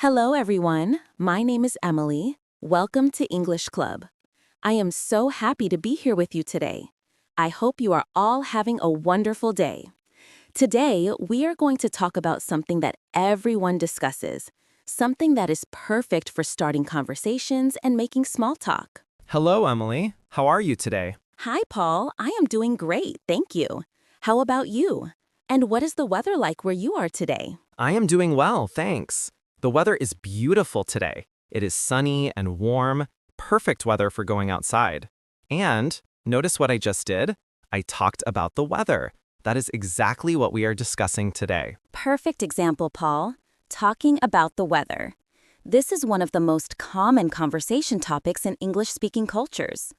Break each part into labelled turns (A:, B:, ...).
A: Hello, everyone. My name is Emily. Welcome to English Club. I am so happy to be here with you today. I hope you are all having a wonderful day. Today, we are going to talk about something that everyone discusses, something that is perfect for starting conversations and making small talk.
B: Hello, Emily. How are you today?
A: Hi, Paul. I am doing great, thank you. How about you? And what is the weather like where you are today?
B: I am doing well, thanks. The weather is beautiful today. It is sunny and warm, perfect weather for going outside. And notice what I just did? I talked about the weather. That is exactly what we are discussing today.
A: Perfect example, Paul. Talking about the weather. This is one of the most common conversation topics in English-speaking cultures.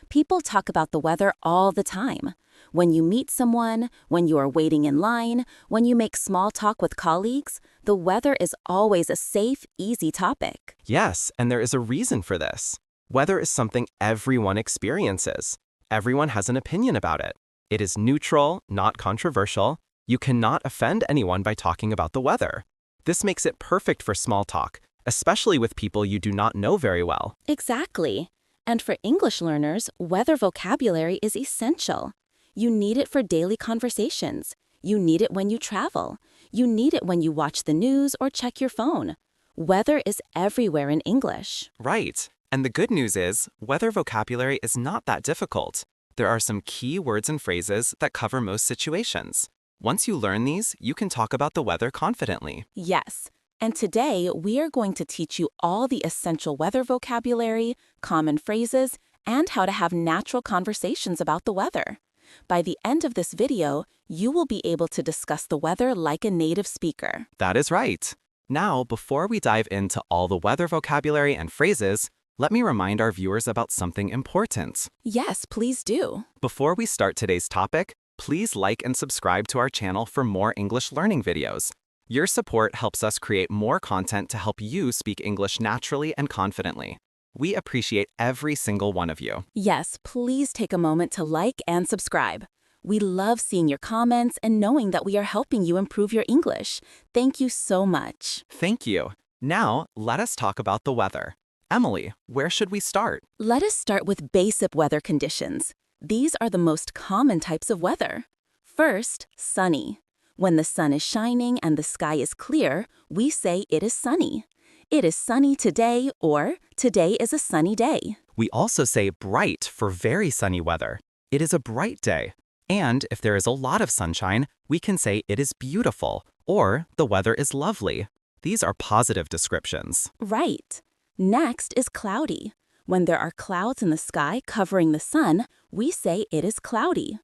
A: People talk about the weather all the time. When you meet someone, when you are waiting in line, when you make small talk with colleagues, the weather is always a safe, easy topic.
B: Yes, and there is a reason for this. Weather is something everyone experiences. Everyone has an opinion about it. It is neutral, not controversial. You cannot offend anyone by talking about the weather. This makes it perfect for small talk, especially with people you do not know very well.
A: Exactly. And for English learners, weather vocabulary is essential. You need it for daily conversations. You need it when you travel. You need it when you watch the news or check your phone. Weather is everywhere in English.
B: Right. And the good news is, weather vocabulary is not that difficult. There are some key words and phrases that cover most situations. Once you learn these, you can talk about the weather confidently.
A: Yes. And today, we are going to teach you all the essential weather vocabulary, common phrases, and how to have natural conversations about the weather. By the end of this video, you will be able to discuss the weather like a native speaker.
B: That is right. Now, before we dive into all the weather vocabulary and phrases, let me remind our viewers about something important.
A: Yes, please do.
B: Before we start today's topic, please like and subscribe to our channel for more English learning videos. Your support helps us create more content to help you speak English naturally and confidently. We appreciate every single one of you.
A: Yes, please take a moment to like and subscribe. We love seeing your comments and knowing that we are helping you improve your English. Thank you so much.
B: Thank you. Now, let us talk about the weather. Emily, where should we start?
A: Let us start with basic weather conditions. These are the most common types of weather. First, sunny. When the sun is shining and the sky is clear, we say it is sunny. It is sunny today, or today is a sunny day.
B: We also say bright for very sunny weather. It is a bright day. And if there is a lot of sunshine, we can say it is beautiful, or the weather is lovely. These are positive descriptions.
A: Right. Next is cloudy. When there are clouds in the sky covering the sun, we say it is cloudy.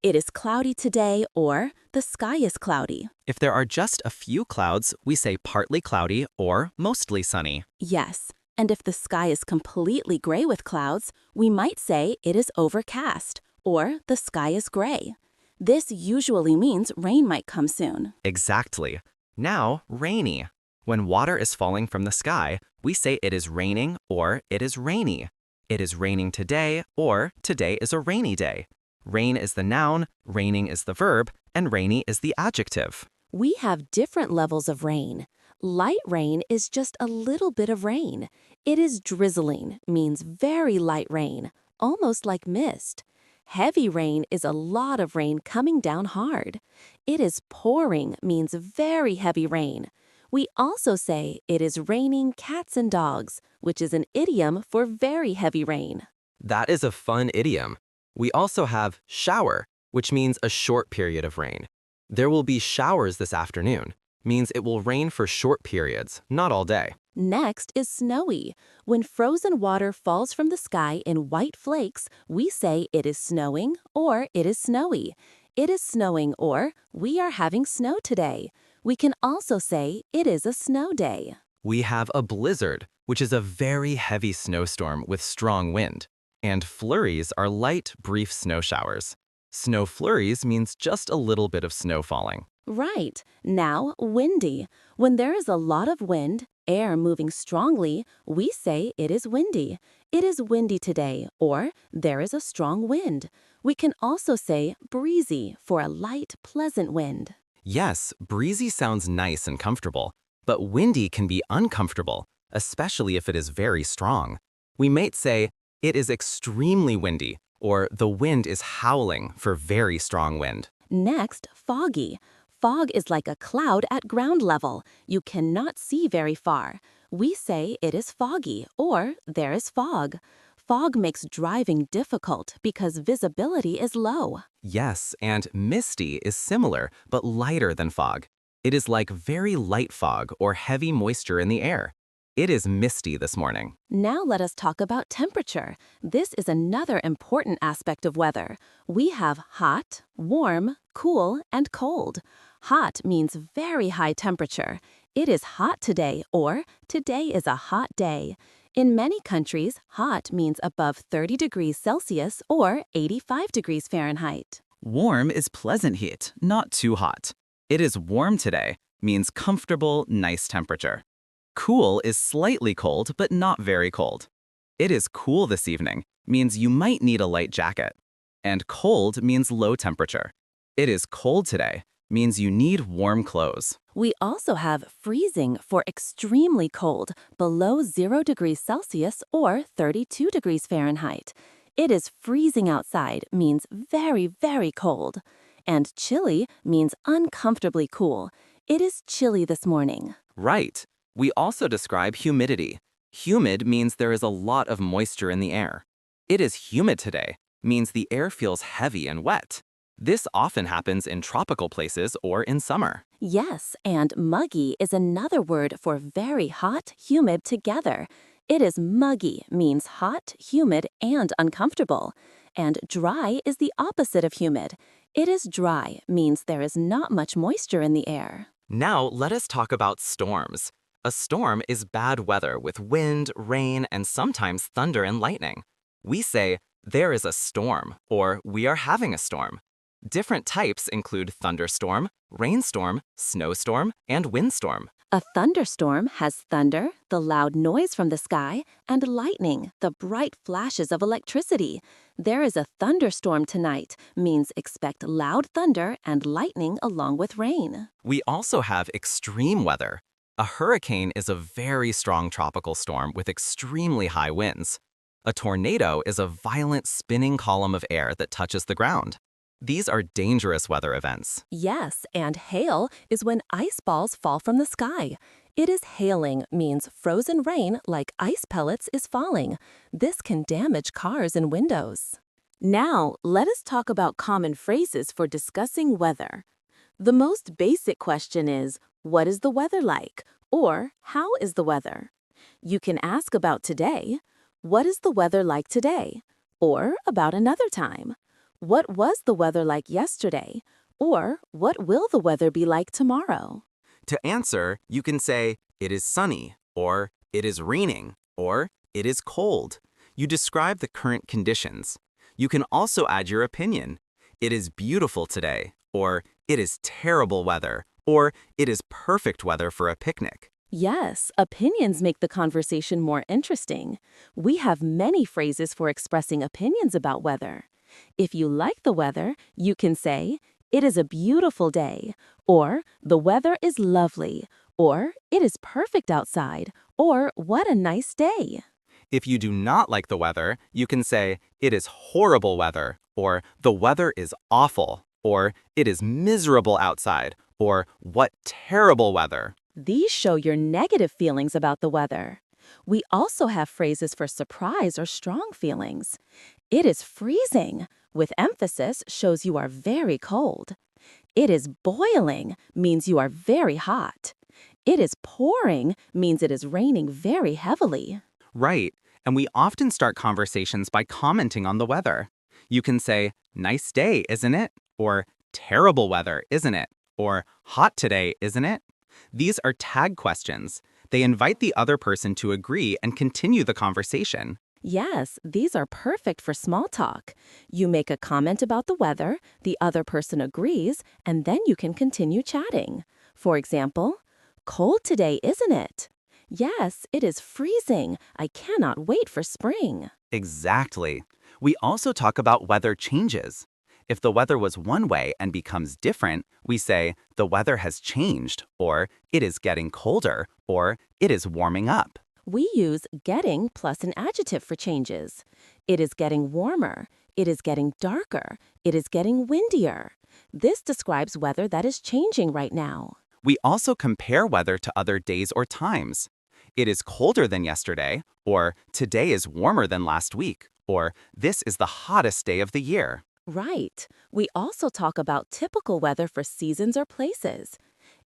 A: It is cloudy today, or the sky is cloudy.
B: If there are just a few clouds, we say partly cloudy or mostly sunny.
A: Yes, and if the sky is completely gray with clouds, we might say it is overcast, or the sky is gray. This usually means rain might come soon.
B: Exactly. Now, rainy. When water is falling from the sky, we say it is raining or it is rainy. It is raining today, or today is a rainy day. Rain is the noun, raining is the verb, and rainy is the adjective.
A: We have different levels of rain. Light rain is just a little bit of rain. It is drizzling, means very light rain, almost like mist. Heavy rain is a lot of rain coming down hard. It is pouring, means very heavy rain. We also say it is raining cats and dogs, which is an idiom for very heavy rain.
B: That is a fun idiom. We also have shower, which means a short period of rain. There will be showers this afternoon, means it will rain for short periods, not all day.
A: Next is snowy. When frozen water falls from the sky in white flakes, we say it is snowing or it is snowy. It is snowing or we are having snow today. We can also say it is a snow day.
B: We have a blizzard, which is a very heavy snowstorm with strong wind. And flurries are light, brief snow showers. Snow flurries means just a little bit of snow falling.
A: Right. Now, windy. When there is a lot of wind, air moving strongly, we say it is windy. It is windy today, or there is a strong wind. We can also say breezy for a light, pleasant wind.
B: Yes, breezy sounds nice and comfortable, But windy can be uncomfortable, especially if it is very strong. We might say, it is extremely windy, or the wind is howling for very strong wind.
A: Next, foggy. Fog is like a cloud at ground level. You cannot see very far. We say it is foggy or there is fog. Fog makes driving difficult because visibility is low.
B: Yes, and misty is similar, but lighter than fog. It is like very light fog or heavy moisture in the air. It is misty this morning.
A: Now let us talk about temperature. This is another important aspect of weather. We have hot, warm, cool, and cold. Hot means very high temperature. It is hot today or today is a hot day. In many countries, hot means above 30 degrees Celsius or 85 degrees Fahrenheit.
C: Warm is pleasant heat, not too hot. It is warm today means comfortable, nice temperature. Cool is slightly cold, but not very cold. It is cool this evening means you might need a light jacket. And cold means low temperature. It is cold today means you need warm clothes.
A: We also have freezing for extremely cold, below 0 degrees Celsius or 32 degrees Fahrenheit. It is freezing outside means very, very cold. And chilly means uncomfortably cool. It is chilly this morning.
B: Right. We also describe humidity. Humid means there is a lot of moisture in the air. It is humid today means the air feels heavy and wet. This often happens in tropical places or in summer.
A: Yes, and muggy is another word for very hot, humid together. It is muggy means hot, humid, and uncomfortable. And dry is the opposite of humid. It is dry means there is not much moisture in the air.
B: Now let us talk about storms. A storm is bad weather with wind, rain, and sometimes thunder and lightning. We say, there is a storm, or we are having a storm. Different types include thunderstorm, rainstorm, snowstorm, and windstorm.
A: A thunderstorm has thunder, the loud noise from the sky, and lightning, the bright flashes of electricity. There is a thunderstorm tonight means expect loud thunder and lightning along with rain.
B: We also have extreme weather. A hurricane is a very strong tropical storm with extremely high winds. A tornado is a violent spinning column of air that touches the ground. These are dangerous weather events.
A: Yes, and hail is when ice balls fall from the sky. It is hailing means frozen rain like ice pellets is falling. This can damage cars and windows. Now, let us talk about common phrases for discussing weather. The most basic question is, what is the weather like? Or, how is the weather? You can ask about today. What is the weather like today? Or about another time. What was the weather like yesterday? Or what will the weather be like tomorrow?
B: To answer, you can say, it is sunny, or it is raining, or it is cold. You describe the current conditions. You can also add your opinion. It is beautiful today, or it is terrible weather, or it is perfect weather for a picnic.
A: Yes, opinions make the conversation more interesting. We have many phrases for expressing opinions about weather. If you like the weather, you can say, it is a beautiful day, or the weather is lovely, or it is perfect outside, or what a nice day.
B: If you do not like the weather, you can say, it is horrible weather, or the weather is awful, or it is miserable outside, or what terrible weather.
A: These show your negative feelings about the weather. We also have phrases for surprise or strong feelings. It is freezing, with emphasis, shows you are very cold. It is boiling means you are very hot. It is pouring means it is raining very heavily.
C: Right, and we often start conversations by commenting on the weather. You can say, nice day, isn't it? Or terrible weather, isn't it? Or hot today, isn't it? These are tag questions. They invite the other person to agree and continue the conversation.
A: Yes, these are perfect for small talk. You make a comment about the weather, the other person agrees, and then you can continue chatting. For example, cold today, isn't it? Yes, it is freezing. I cannot wait for spring.
C: Exactly. We also talk about weather changes. If the weather was one way and becomes different, we say, the weather has changed, or it is getting colder, or it is warming up.
A: We use getting plus an adjective for changes. It is getting warmer. It is getting darker. It is getting windier. This describes weather that is changing right now.
C: We also compare weather to other days or times. It is colder than yesterday, or today is warmer than last week, or this is the hottest day of the year.
A: Right. We also talk about typical weather for seasons or places.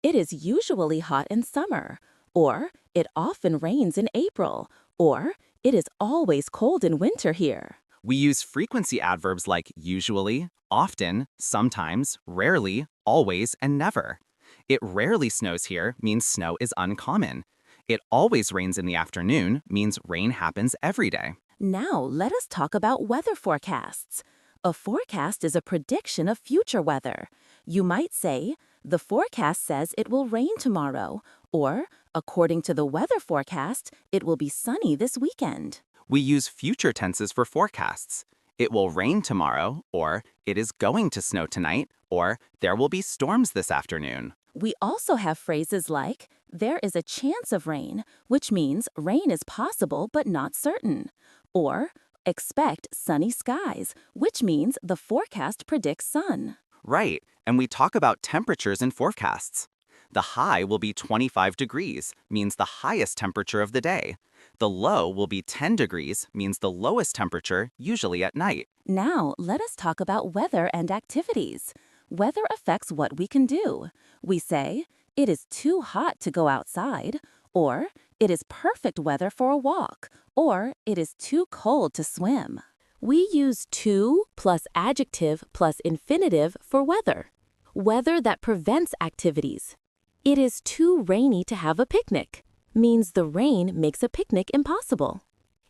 A: It is usually hot in summer, or it often rains in April, or it is always cold in winter here.
C: We use frequency adverbs like usually, often, sometimes, rarely, always, and never. It rarely snows here means snow is uncommon. It always rains in the afternoon means rain happens every day.
A: Now, let us talk about weather forecasts. A forecast is a prediction of future weather. You might say, the forecast says it will rain tomorrow, or, according to the weather forecast, it will be sunny this weekend.
C: We use future tenses for forecasts. It will rain tomorrow, or it is going to snow tonight, or there will be storms this afternoon.
A: We also have phrases like, there is a chance of rain, which means rain is possible but not certain. Or, expect sunny skies, which means the forecast predicts sun.
C: Right, and we talk about temperatures in forecasts. The high will be 25 degrees, means the highest temperature of the day. The low will be 10 degrees, means the lowest temperature, usually at night.
A: Now, let us talk about weather and activities. Weather affects what we can do. We say, it is too hot to go outside, or it is perfect weather for a walk, or it is too cold to swim. We use to plus adjective plus infinitive for weather. Weather that prevents activities. It is too rainy to have a picnic means the rain makes a picnic impossible.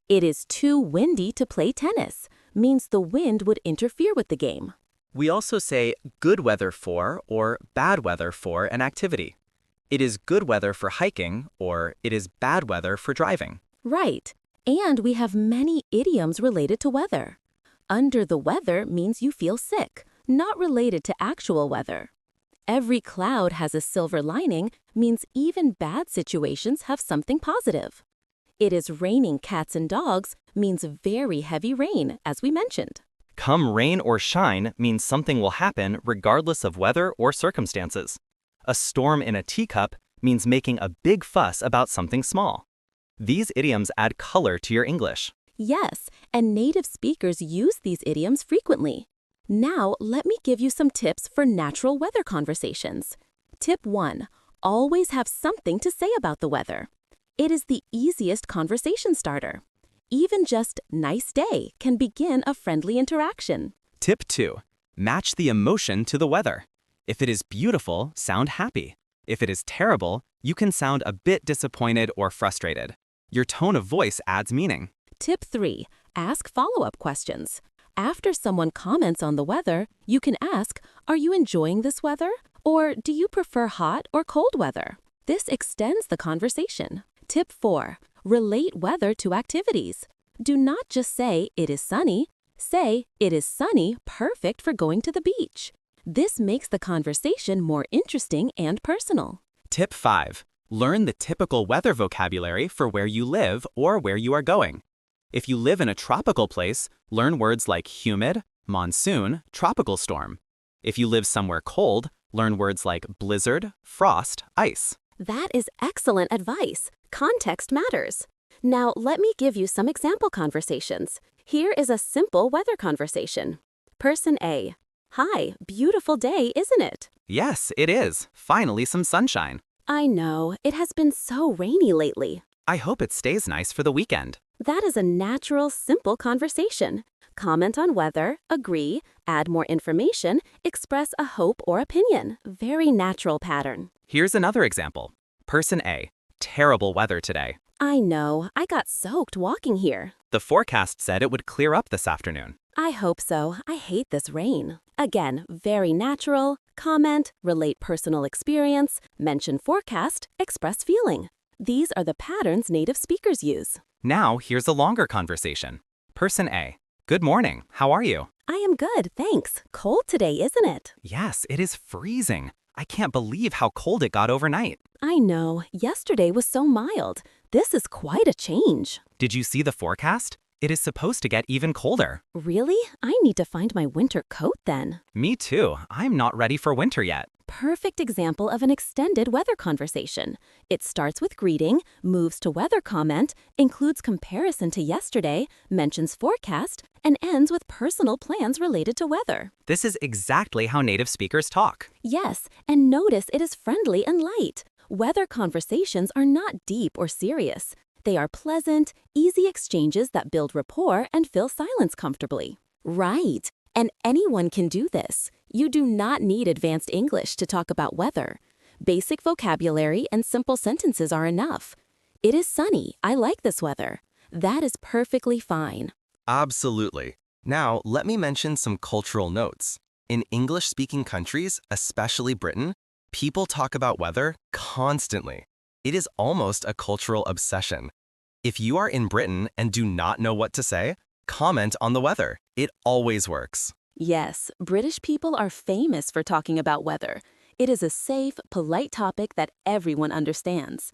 A: It is too windy to play tennis means the wind would interfere with the game.
B: We also say good weather for or bad weather for an activity. It is good weather for hiking, or it is bad weather for driving.
A: Right. And we have many idioms related to weather. Under the weather means you feel sick, not related to actual weather. Every cloud has a silver lining means even bad situations have something positive. It is raining cats and dogs means very heavy rain, as we mentioned.
B: Come rain or shine means something will happen regardless of weather or circumstances. A storm in a teacup means making a big fuss about something small. These idioms add color to your English.
A: Yes, and native speakers use these idioms frequently. Now, let me give you some tips for natural weather conversations. Tip 1. Always have something to say about the weather. It is the easiest conversation starter. Even just nice day can begin a friendly interaction.
B: Tip 2. Match the emotion to the weather. If it is beautiful, sound happy. If it is terrible, you can sound a bit disappointed or frustrated. Your tone of voice adds meaning.
A: Tip 3. Ask follow-up questions. After someone comments on the weather, you can ask, are you enjoying this weather? Or do you prefer hot or cold weather? This extends the conversation. Tip 4. Relate weather to activities. Do not just say, it is sunny. Say, it is sunny, perfect for going to the beach. This makes the conversation more interesting and personal.
B: Tip 5. Learn the typical weather vocabulary for where you live or where you are going. If you live in a tropical place, learn words like humid, monsoon, tropical storm. If you live somewhere cold, learn words like blizzard, frost, ice.
A: That is excellent advice. Context matters. Now, let me give you some example conversations. Here is a simple weather conversation. Person A. Hi, beautiful day, isn't it?
C: Yes, it is. Finally, some sunshine.
A: I know, it has been so rainy lately.
C: I hope it stays nice for the weekend.
A: That is a natural, simple conversation. Comment on weather, agree, add more information, express a hope or opinion. Very natural pattern.
C: Here's another example. Person A. Terrible weather today.
A: I know, I got soaked walking here.
C: The forecast said it would clear up this afternoon.
A: I hope so. I hate this rain. Again, very natural. Comment, relate personal experience, mention forecast, express feeling. These are the patterns native speakers use.
C: Now, here's a longer conversation. Person A.
B: Good morning. How are you?
A: I am good, thanks. Cold today, isn't it?
B: Yes, it is freezing. I can't believe how cold it got overnight.
A: I know. Yesterday was so mild. This is quite a change.
B: Did you see the forecast? It is supposed to get even colder.
A: Really? I need to find my winter coat then.
B: Me too. I'm not ready for winter yet.
A: Perfect example of an extended weather conversation. It starts with greeting, moves to weather comment, includes comparison to yesterday, mentions forecast, and ends with personal plans related to weather.
B: This is exactly how native speakers talk.
A: Yes, and notice it is friendly and light. Weather conversations are not deep or serious. They are pleasant, easy exchanges that build rapport and fill silence comfortably. Right, and anyone can do this. You do not need advanced English to talk about weather. Basic vocabulary and simple sentences are enough. It is sunny. I like this weather. That is perfectly fine.
B: Absolutely. Now, let me mention some cultural notes. In English-speaking countries, especially Britain, people talk about weather constantly. It is almost a cultural obsession. If you are in Britain and do not know what to say, comment on the weather. It always works.
A: Yes, British people are famous for talking about weather. It is a safe, polite topic that everyone understands.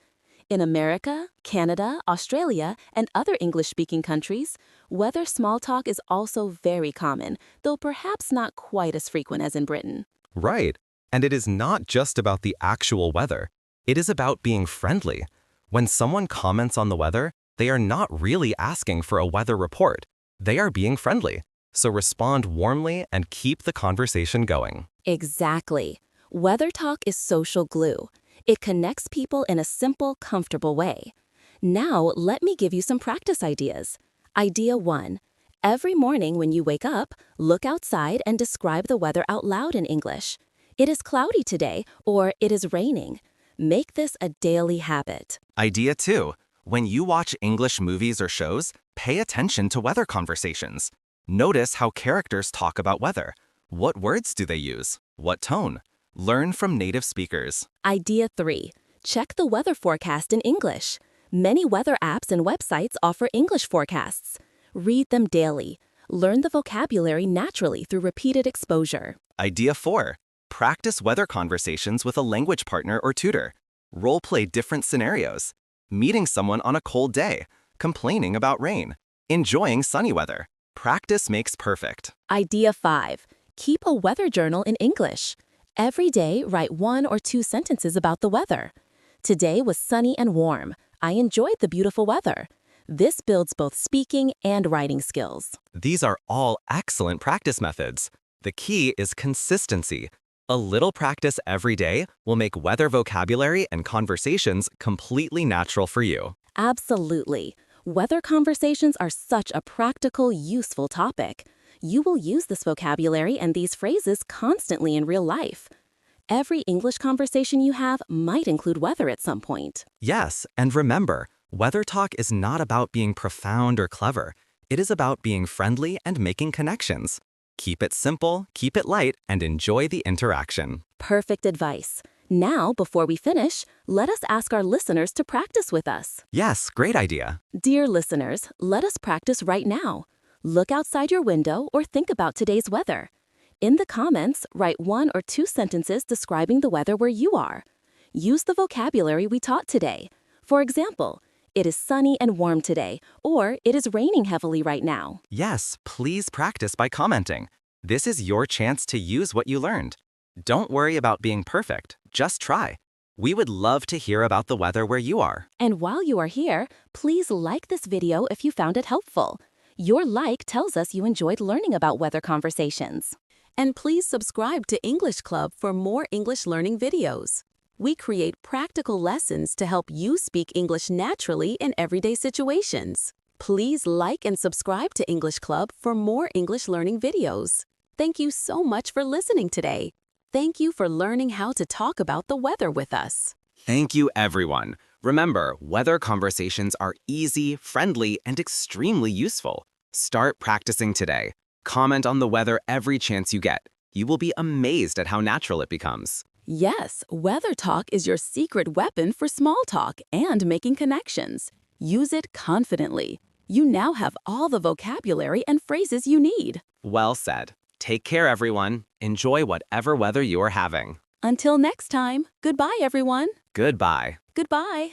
A: In America, Canada, Australia, and other English-speaking countries, weather small talk is also very common, though perhaps not quite as frequent as in Britain.
B: Right. And it is not just about the actual weather. It is about being friendly. When someone comments on the weather, they are not really asking for a weather report. They are being friendly. So respond warmly and keep the conversation going.
A: Exactly. Weather talk is social glue. It connects people in a simple, comfortable way. Now, let me give you some practice ideas. Idea 1. Every morning when you wake up, look outside and describe the weather out loud in English. It is cloudy today, or it is raining. Make this a daily habit.
B: Idea 2. When you watch English movies or shows, pay attention to weather conversations. Notice how characters talk about weather. What words do they use? What tone? Learn from native speakers.
A: Idea 3. Check the weather forecast in English. Many weather apps and websites offer English forecasts. Read them daily. Learn the vocabulary naturally through repeated exposure.
B: Idea 4. Practice weather conversations with a language partner or tutor. Role-play different scenarios. Meeting someone on a cold day. Complaining about rain. Enjoying sunny weather. Practice makes perfect.
A: Idea 5. Keep a weather journal in English. Every day, write 1 or 2 sentences about the weather. Today was sunny and warm. I enjoyed the beautiful weather. This builds both speaking and writing skills.
B: These are all excellent practice methods. The key is consistency. A little practice every day will make weather vocabulary and conversations completely natural for you.
A: Absolutely. Weather conversations are such a practical, useful topic. You will use this vocabulary and these phrases constantly in real life. Every English conversation you have might include weather at some point.
B: Yes, and remember, weather talk is not about being profound or clever. It is about being friendly and making connections. Keep it simple, keep it light, and enjoy the interaction.
A: Perfect advice. Now, before we finish, let us ask our listeners to practice with us.
B: Yes, great idea.
A: Dear listeners, let us practice right now. Look outside your window or think about today's weather. In the comments, write 1 or 2 sentences describing the weather where you are. Use the vocabulary we taught today. For example, it is sunny and warm today, or it is raining heavily right now.
B: Yes, please practice by commenting. This is your chance to use what you learned. Don't worry about being perfect, just try. We would love to hear about the weather where you are.
A: And while you are here, please like this video if you found it helpful. Your like tells us you enjoyed learning about weather conversations. And please subscribe to English Club for more English learning videos. We create practical lessons to help you speak English naturally in everyday situations. Please like and subscribe to English Club for more English learning videos. Thank you so much for listening today. Thank you for learning how to talk about the weather with us.
B: Thank you, everyone. Remember, weather conversations are easy, friendly, and extremely useful. Start practicing today. Comment on the weather every chance you get. You will be amazed at how natural it becomes.
A: Yes, weather talk is your secret weapon for small talk and making connections. Use it confidently. You now have all the vocabulary and phrases you need.
B: Well said. Take care, everyone. Enjoy whatever weather you are having.
A: Until next time, goodbye, everyone.
B: Goodbye.
A: Goodbye.